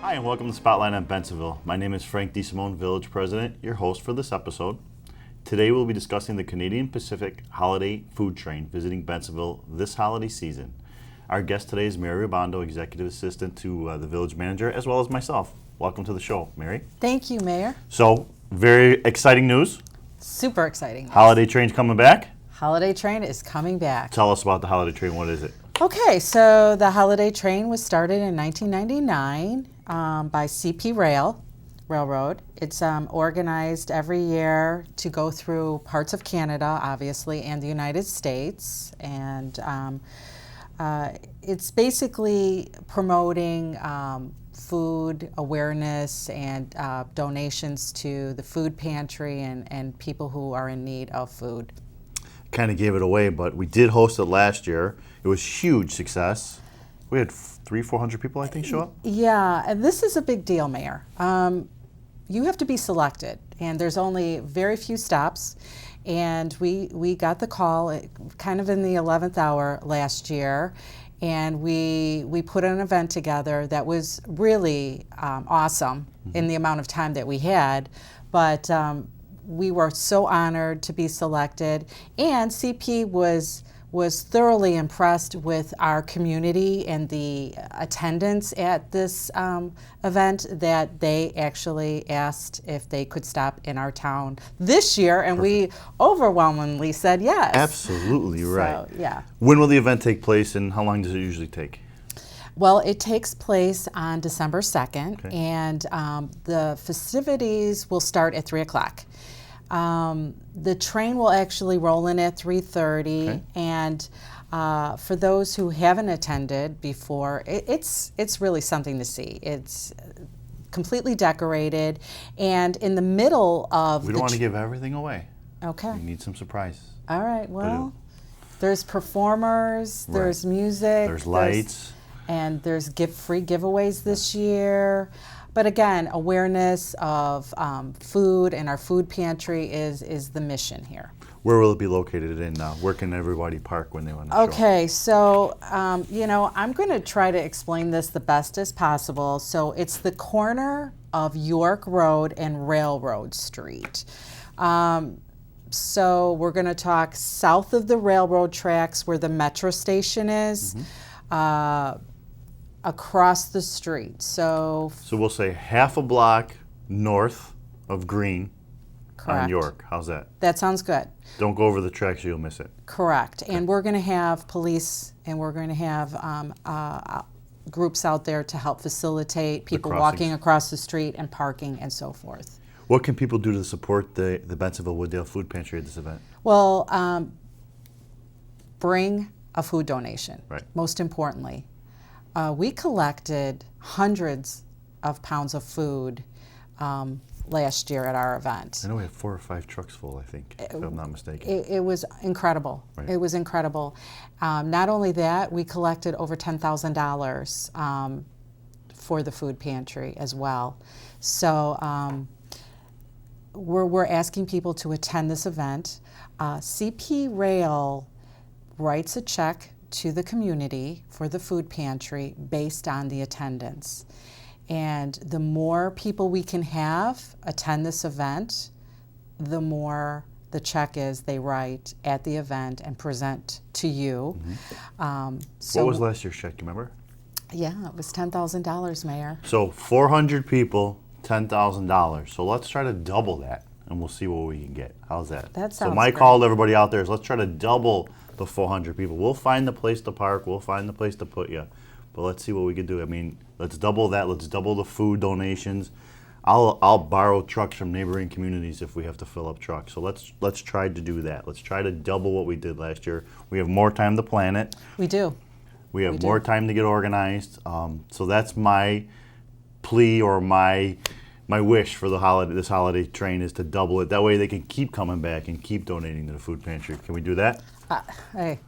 Hi, and welcome to Spotlight on Bensenville. My name is Frank DeSimone, Village President, your host for this episode. Today we'll be discussing the Canadian Pacific Holiday Food Train visiting Bensenville this holiday season. Our guest today is Mary Ribando, Executive Assistant to the Village Manager, as well as myself. Welcome to the show, Mary. Thank you, Mayor. So, very exciting news. Super exciting news. Holiday Train's coming back. Holiday Train is coming back. Tell us about the Holiday Train. What is it? Okay, so the Holiday Train was started in 1999 by CP Railroad. It's organized every year to go through parts of Canada, obviously, and the United States. And it's basically promoting food awareness and donations to the food pantry and people who are in need of food. Kind of gave it away, but we did host it last year. It was huge success. We had 400 people, I think, show up. Yeah, and this is a big deal, Mayor. You have to be selected, and there's only very few stops. And we got the call kind of in the 11th hour last year, and we put an event together that was really awesome in the amount of time that we had. But we were so honored to be selected, and CP was thoroughly impressed with our community and the attendance at this event that they actually asked if they could stop in our town this year, and we overwhelmingly said yes. Absolutely right. So, yeah. When will the event take place, and how long does it usually take? Well, it takes place on December 2nd, Okay. and the festivities will start at 3 o'clock. The train will actually roll in at 3:30, Okay. and for those who haven't attended before, it's really something to see. It's completely decorated, and in the middle of We don't want to give everything away. Okay. We need some surprises. All right. Well, there's performers, there's music, There's lights. and there's free giveaways this year. But again, awareness of food and our food pantry is the mission here. Where will it be located, and where can everybody park when they want to show up? Okay, so I'm going to try to explain this the best as possible. So it's the corner of York Road and Railroad Street. So we're going to talk south of the railroad tracks where the metro station is. Across the street. So we'll say half a block north of Green correct. on York. How's that? That sounds good. Don't go over the tracks or you'll miss it. Correct. Okay. And we're going to have police, and we're going to have groups out there to help facilitate people walking across the street and parking and so forth. What can people do to support the Bensenville Wooddale Food Pantry at this event? Well, bring a food donation, right. Most importantly. We collected hundreds of pounds of food last year at our event. I know we had 4 or 5 trucks full, I think, if I'm not mistaken. It was incredible. Right. It was incredible. Not only that, we collected over $10,000 for the food pantry as well. So we're asking people to attend this event. CP Rail writes a check to the community for the food pantry based on the attendance. And the more people we can have attend this event, the more the check is they write at the event and present to you. What was last year's check, do you remember? Yeah, it was $10,000, Mayor. So 400 people, $10,000. So let's try to double that, and we'll see what we can get. How's that? That sounds So my great. call to everybody out there is let's try to double the 400 people. We'll find the place to park. We'll find the place to put you. But let's see what we can do. I mean, let's double that. Let's double the food donations. I'll borrow trucks from neighboring communities if we have to fill up trucks. So let's try to do that. Let's try to double what we did last year. We have more time to plan it. We do. We have more time to get organized. So that's my plea or my wish for this holiday train is to double it. That way they can keep coming back and keep donating to the food pantry. Can we do that? Hey,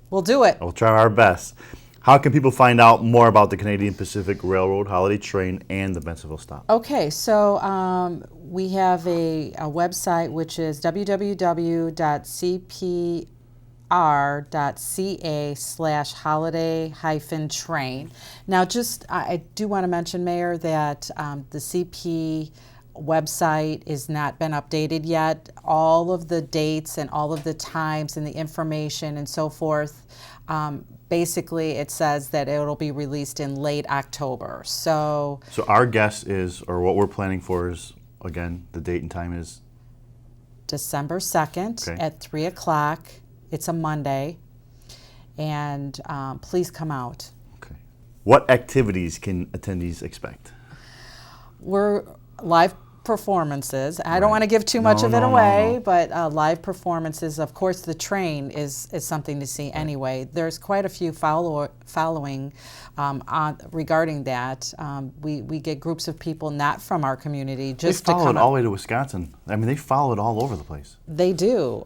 we'll do it. We'll try our best. How can people find out more about the Canadian Pacific Railroad Holiday Train and the Bensenville stop? Okay, so we have a website which is www.cp cpr.ca/holiday-train. Now, I do want to mention, Mayor, that the CP website has not been updated yet. All of the dates and all of the times and the information and so forth, basically it says that it'll be released in late October. So our guess is, or what we're planning for is, again, the date and time is? December 2nd at 3 o'clock. It's a Monday. And please come out. Okay. What activities can attendees expect? We're live performances. I don't want to give too much of it away, but live performances. Of course, the train is something to see anyway. There's quite a few following regarding that. We get groups of people not from our community just to come. They follow it all the way to Wisconsin. I mean, they follow it all over the place. They do.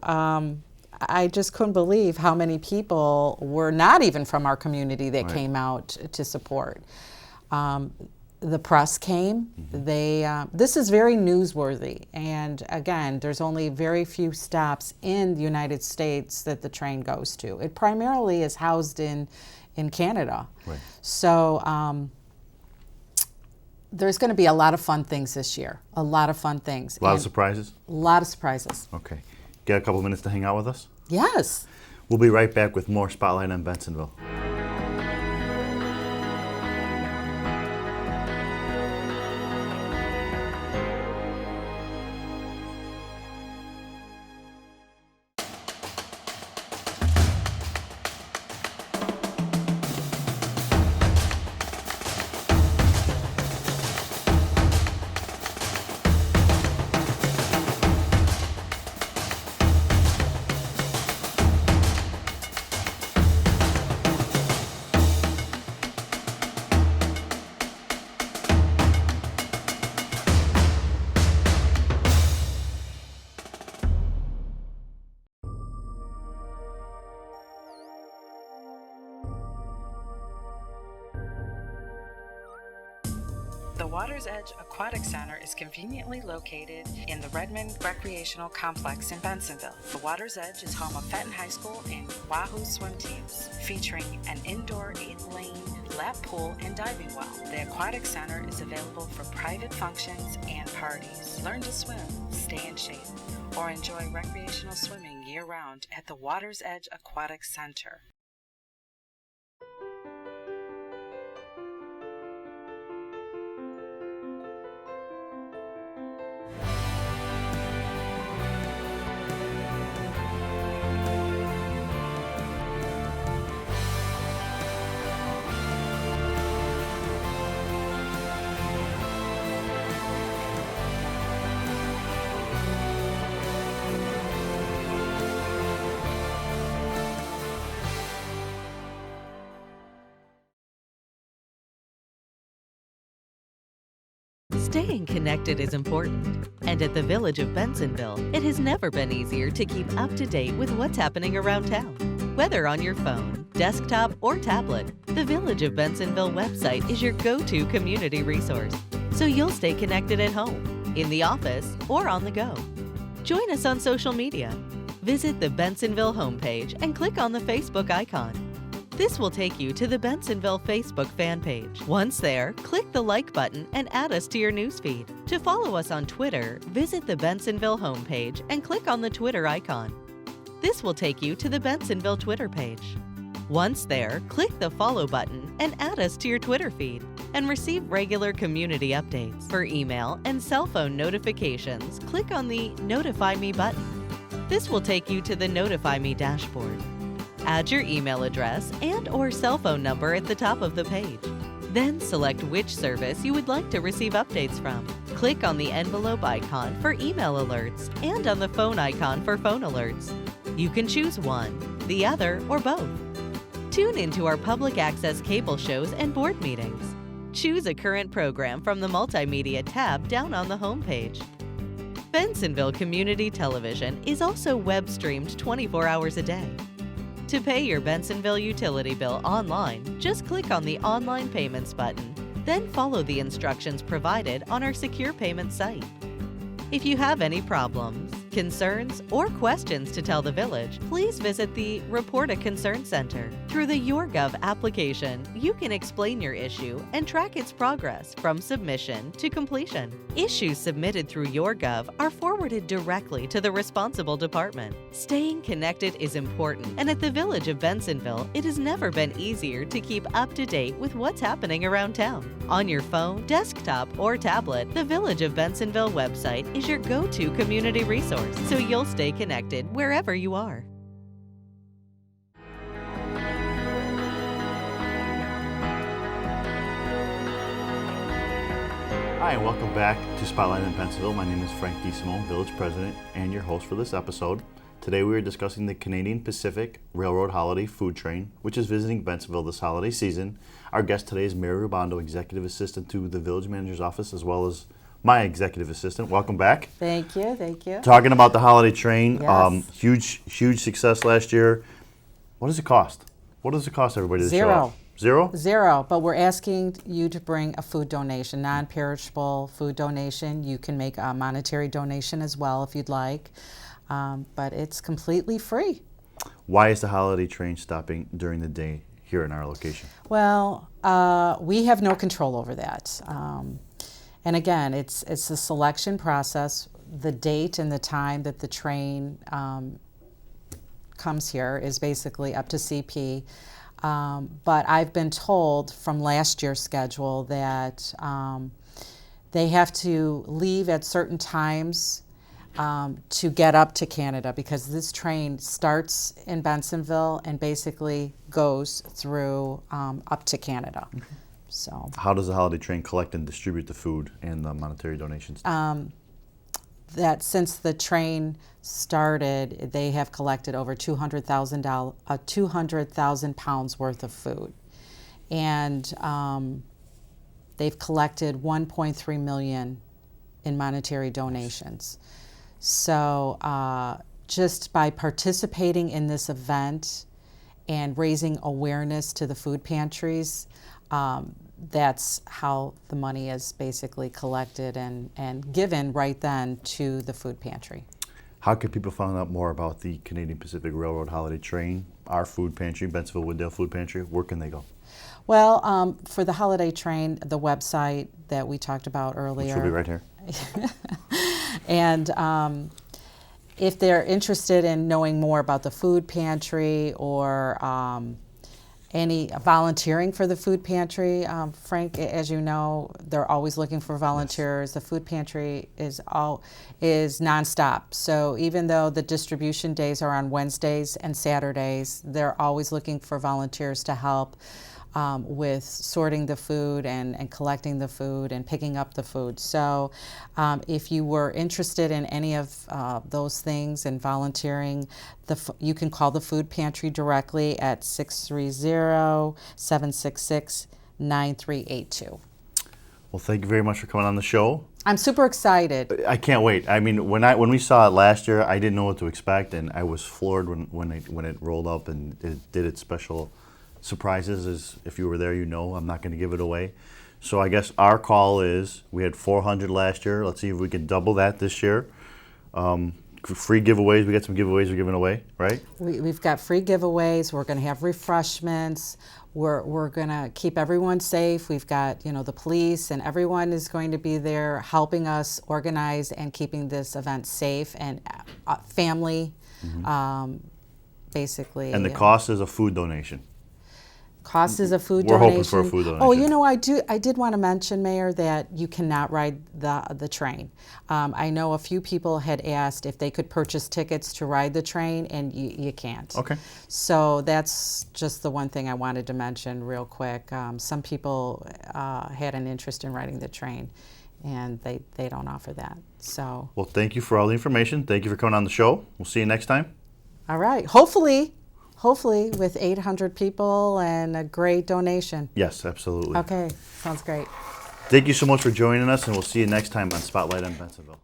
I just couldn't believe how many people were not even from our community that came out to support. The press came. This is very newsworthy, and again, there's only very few stops in the United States that the train goes to. It primarily is housed in Canada. Right. So there's going to be a lot of fun things this year. A lot of fun things. A lot of surprises? A lot of surprises. Okay. Get a couple minutes to hang out with us? Yes. We'll be right back with more Spotlight on Bensenville. The Water's Edge Aquatic Center is conveniently located in the Redmond Recreational Complex in Bensenville. The Water's Edge is home of Fenton High School and Wahoo swim teams, featuring an indoor 8-lane lap pool and diving well. The Aquatic Center is available for private functions and parties. Learn to swim, stay in shape, or enjoy recreational swimming year-round at the Water's Edge Aquatic Center. Staying connected is important, and at the Village of Bensenville, it has never been easier to keep up to date with what's happening around town. Whether on your phone, desktop, or tablet, the Village of Bensenville website is your go-to community resource, so you'll stay connected at home, in the office, or on the go. Join us on social media. Visit the Bensenville homepage and click on the Facebook icon. This will take you to the Bensenville Facebook fan page. Once there, click the like button and add us to your newsfeed. To follow us on Twitter, visit the Bensenville homepage and click on the Twitter icon. This will take you to the Bensenville Twitter page. Once there, click the follow button and add us to your Twitter feed and receive regular community updates. For email and cell phone notifications, click on the Notify Me button. This will take you to the Notify Me dashboard. Add your email address and/or cell phone number at the top of the page. Then select which service you would like to receive updates from. Click on the envelope icon for email alerts and on the phone icon for phone alerts. You can choose one, the other, or both. Tune into our public access cable shows and board meetings. Choose a current program from the Multimedia tab down on the home page. Bensenville Community Television is also web streamed 24 hours a day. To pay your Bensenville utility bill online, just click on the Online Payments button, then follow the instructions provided on our secure payment site. If you have any problems, concerns, or questions to tell the village, please visit the Report a Concern Center. Through the YourGov application, you can explain your issue and track its progress from submission to completion. Issues submitted through YourGov are forwarded directly to the responsible department. Staying connected is important, and at the Village of Bensenville, it has never been easier to keep up to date with what's happening around town. On your phone, desktop, or tablet, the Village of Bensenville website is your go-to community resource, so you'll stay connected wherever you are. Hi, and welcome back to Spotlight in Bensenville. My name is Frank DeSimone, Village President and your host for this episode. Today we are discussing the Canadian Pacific Railroad Holiday Food Train, which is visiting Bensenville this holiday season. Our guest today is Mary Rubando, Executive Assistant to the Village Manager's Office, as well as my Executive Assistant. Welcome back. Thank you, thank you. Talking about the holiday train, Yes. huge success last year. What does it cost? What does it cost everybody to show up? Zero? Zero, but we're asking you to bring a food donation, non-perishable food donation. You can make a monetary donation as well if you'd like, but it's completely free. Why is the holiday train stopping during the day here in our location? Well, we have no control over that. And again, it's a selection process. The date and the time that the train comes here is basically up to CP. But I've been told from last year's schedule that they have to leave at certain times to get up to Canada, because this train starts in Bensenville and basically goes through up to Canada. Okay. So how does the holiday train collect and distribute the food and the monetary donations? That since the train started, they have collected over 200,000 pounds worth of food, and they've collected 1.3 million in monetary donations. So just by participating in this event and raising awareness to the food pantries, that's how the money is basically collected and given right then to the food pantry. How can people find out more about the Canadian Pacific Railroad Holiday Train, our food pantry, Bensenville Wooddale Food Pantry? Where can they go? Well, for the holiday train, the website that we talked about earlier. Which will be right here. And if they're interested in knowing more about the food pantry or any volunteering for the food pantry, Frank, as you know, they're always looking for volunteers. Yes. The food pantry is nonstop. So even though the distribution days are on Wednesdays and Saturdays, they're always looking for volunteers to help with sorting the food and collecting the food and picking up the food. So if you were interested in any of those things and volunteering, you can call the food pantry directly at 630-766-9382. Well, thank you very much for coming on the show. I'm super excited. I can't wait. I mean, when we saw it last year, I didn't know what to expect, and I was floored when it rolled up and it did its special surprises. As if you were there, you know I'm not going to give it away. So I guess our call is, we had 400 last year. Let's see if we can double that this year. Free giveaways. We got some giveaways we're giving away, right? We've got free giveaways. We're going to have refreshments. We're going to keep everyone safe. We've got, the police, and everyone is going to be there helping us organize and keeping this event safe and family, basically. And the cost is a food donation. Cost is a food We're donation. hoping for a food donation. Oh, I did want to mention, Mayor, that you cannot ride the train. I know a few people had asked if they could purchase tickets to ride the train, and you can't. Okay. So that's just the one thing I wanted to mention real quick. Some people had an interest in riding the train, and they don't offer that. So. Well, thank you for all the information. Thank you for coming on the show. We'll see you next time. All right. Hopefully with 800 people and a great donation. Yes, absolutely. Okay, sounds great. Thank you so much for joining us, and we'll see you next time on Spotlight on Bensenville.